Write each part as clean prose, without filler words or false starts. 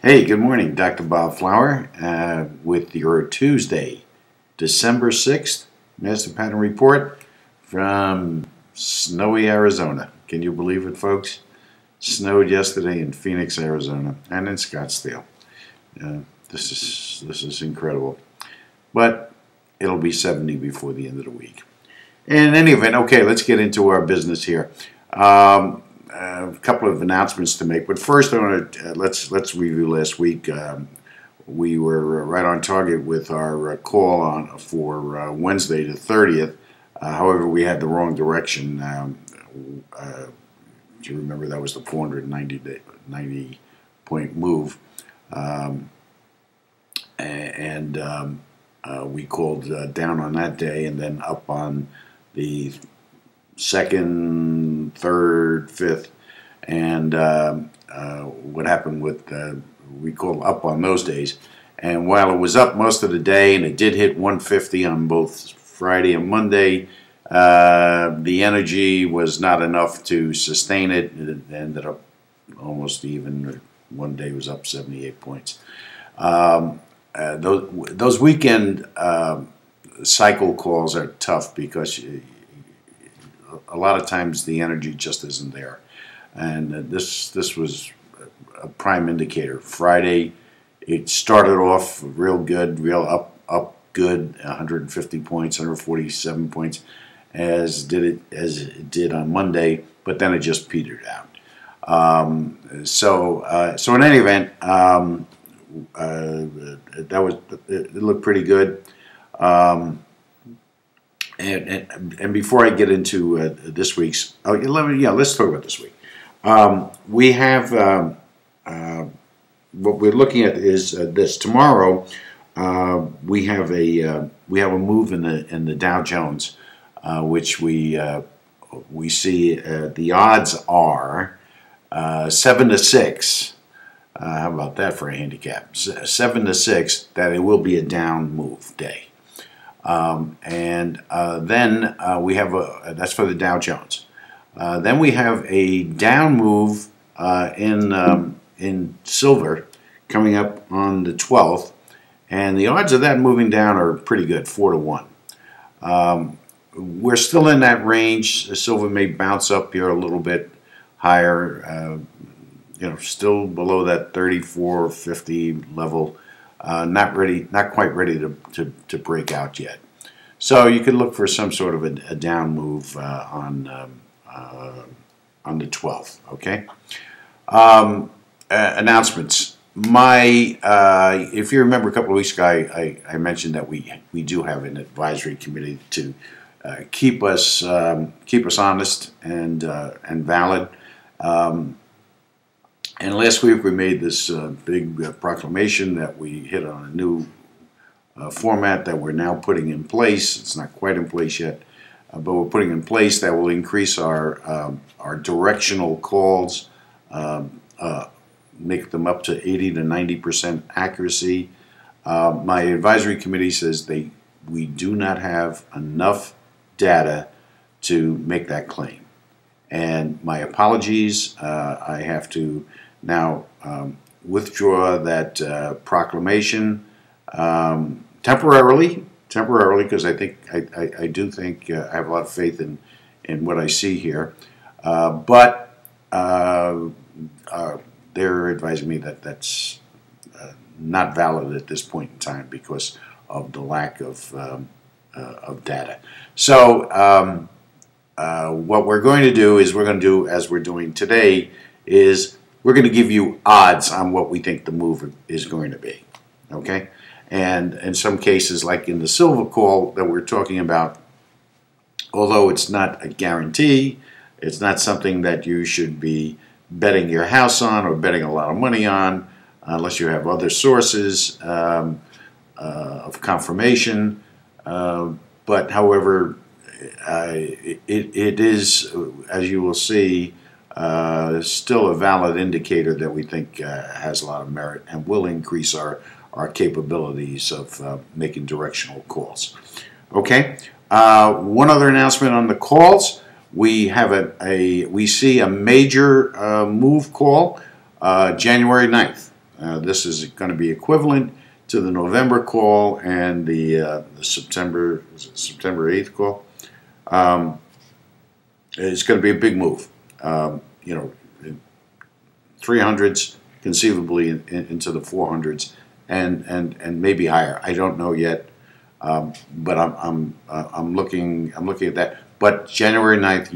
Hey, good morning. Dr. Bob Flower with your Tuesday, December 6th Master Pattern Report from snowy Arizona. Can you believe it, folks? Snowed yesterday in Phoenix, Arizona, and in Scottsdale. This is incredible. But it'll be 70 before the end of the week. In any event, okay, let's get into our business here. A couple of announcements to make, but first I want to let's review last week. We were right on target with our call for Wednesday the 30th. However, we had the wrong direction. Do you remember that was the 490 point move, we called down on that day and then up on the second, third, fifth, and what happened with we called up on those days. And while it was up most of the day, and it did hit 150 on both Friday and Monday, the energy was not enough to sustain it. It ended up almost even. One day was up 78 points. Those weekend cycle calls are tough because a lot of times the energy just isn't there, and this was a prime indicator. Friday, it started off real good, real up good, 150 points, 147 points, as it did on Monday, but then it just petered out. So in any event, it looked pretty good. And before I get into this week's, let's talk about this week. We have what we're looking at is this. Tomorrow, we have a move in the Dow Jones, which we see the odds are 7 to 6. How about that for a handicap? 7 to 6 that it will be a down move day. Then we have that's for the Dow Jones. Then we have a down move in silver coming up on the 12th, and the odds of that moving down are pretty good, 4 to 1. We're still in that range. Silver may bounce up here a little bit higher. Still below that 34.50 level. Not quite ready to break out yet. So you could look for some sort of a down move on the 12th. Okay. Announcements. If you remember, a couple of weeks ago, I mentioned that we do have an advisory committee to keep us honest and valid. And last week we made this big proclamation that we hit on a new format that we're now putting in place. It's not quite in place yet, but we're putting in place that will increase our directional calls, make them up to 80 to 90% accuracy. My advisory committee says we do not have enough data to make that claim. And my apologies. I have to now withdraw that proclamation temporarily, because I do think I have a lot of faith in what I see here. But they're advising me that that's not valid at this point in time because of the lack of data. So what we're going to do is as we're doing today, is we're going to give you odds on what we think the move is going to be. Okay? And in some cases, like in the silver call that we're talking about, although it's not a guarantee, it's not something that you should be betting your house on or betting a lot of money on, unless you have other sources of confirmation. But however, it is, as you will see, still a valid indicator that we think has a lot of merit and will increase our capabilities of making directional calls. Okay. One other announcement on the calls. We have we see a major move call January 9th. This is going to be equivalent to the November call and the September 8th call. It's going to be a big move. 300s, conceivably into the 400s, and maybe higher. I don't know yet, but I'm looking at that. But January 9th,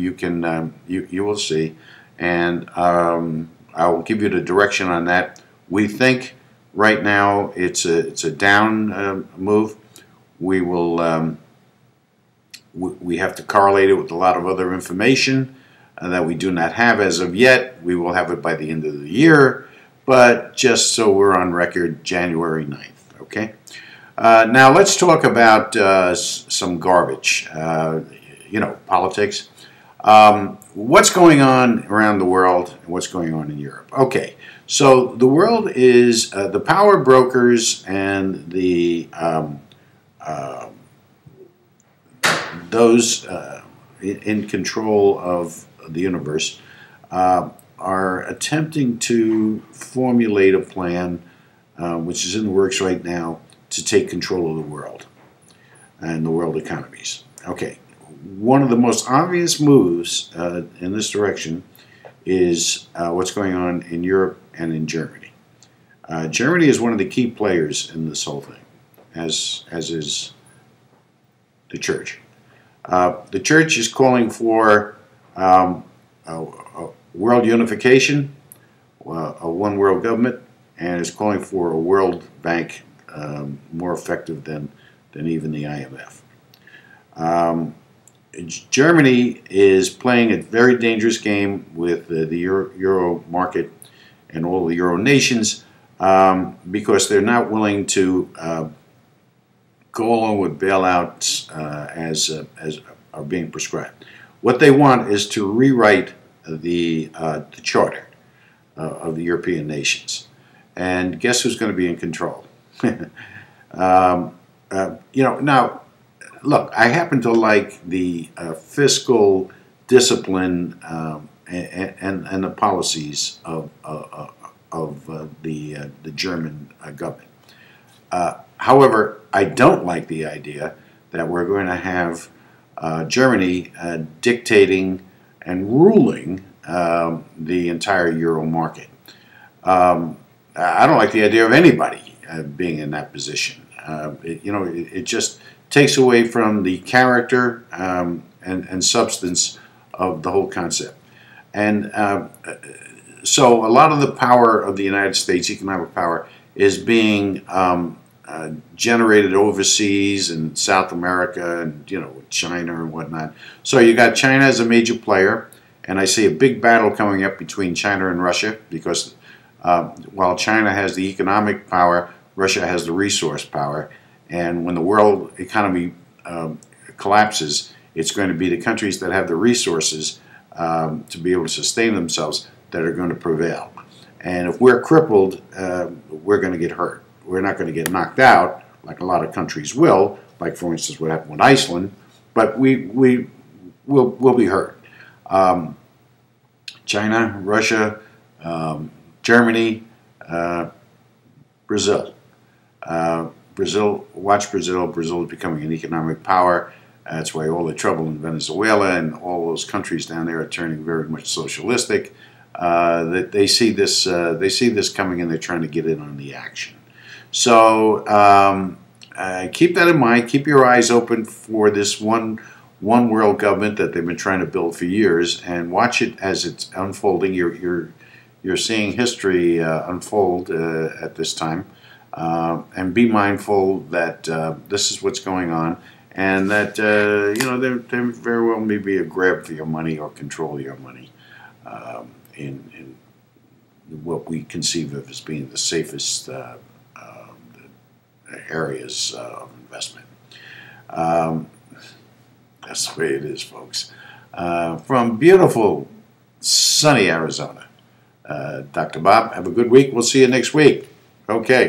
you will see, and I will give you the direction on that. We think right now it's a down move. We will we have to correlate it with a lot of other information that we do not have as of yet. We will have it by the end of the year, but just so we're on record, January 9th, okay? Now let's talk about some garbage, politics. What's going on around the world and what's going on in Europe? Okay, so the world is the power brokers and the those in control of the universe are attempting to formulate a plan, which is in the works right now, to take control of the world and the world economies. Okay, one of the most obvious moves in this direction is what's going on in Europe and in Germany. Germany is one of the key players in this whole thing, as is the church. The church is calling for world unification, a one world government, and is calling for a World Bank more effective than even the IMF. Germany is playing a very dangerous game with the Euro market and all the Euro nations because they're not willing to go along with bailouts as are being prescribed. What they want is to rewrite the charter of the European nations. And guess who's going to be in control? Now, look, I happen to like the fiscal discipline and the policies of the German government. However, I don't like the idea that we're going to have Germany dictating and ruling the entire Euro market. I don't like the idea of anybody being in that position. It just takes away from the character and substance of the whole concept. And so a lot of the power of the United States, economic power, is being generated overseas in South America and China and whatnot. So you got China as a major player, and I see a big battle coming up between China and Russia because while China has the economic power, Russia has the resource power, and when the world economy collapses, it's going to be the countries that have the resources to be able to sustain themselves that are going to prevail. And if we're crippled, we're going to get hurt. We're not going to get knocked out like a lot of countries will, like for instance what happened with Iceland, but we'll be hurt. China, Russia, Germany, Brazil. Watch Brazil. Brazil is becoming an economic power. That's why all the trouble in Venezuela and all those countries down there are turning very much socialistic. That they see this coming, and they're trying to get in on the action. So keep that in mind. Keep your eyes open for this one world government that they've been trying to build for years, and watch it as it's unfolding. You're seeing history unfold at this time, and be mindful that this is what's going on, and that there very well may be a grab for your money or control of your money in what we conceive of as being the safest areas of investment. That's the way it is, folks. From beautiful, sunny Arizona, Dr. Bob, have a good week. We'll see you next week. Okay.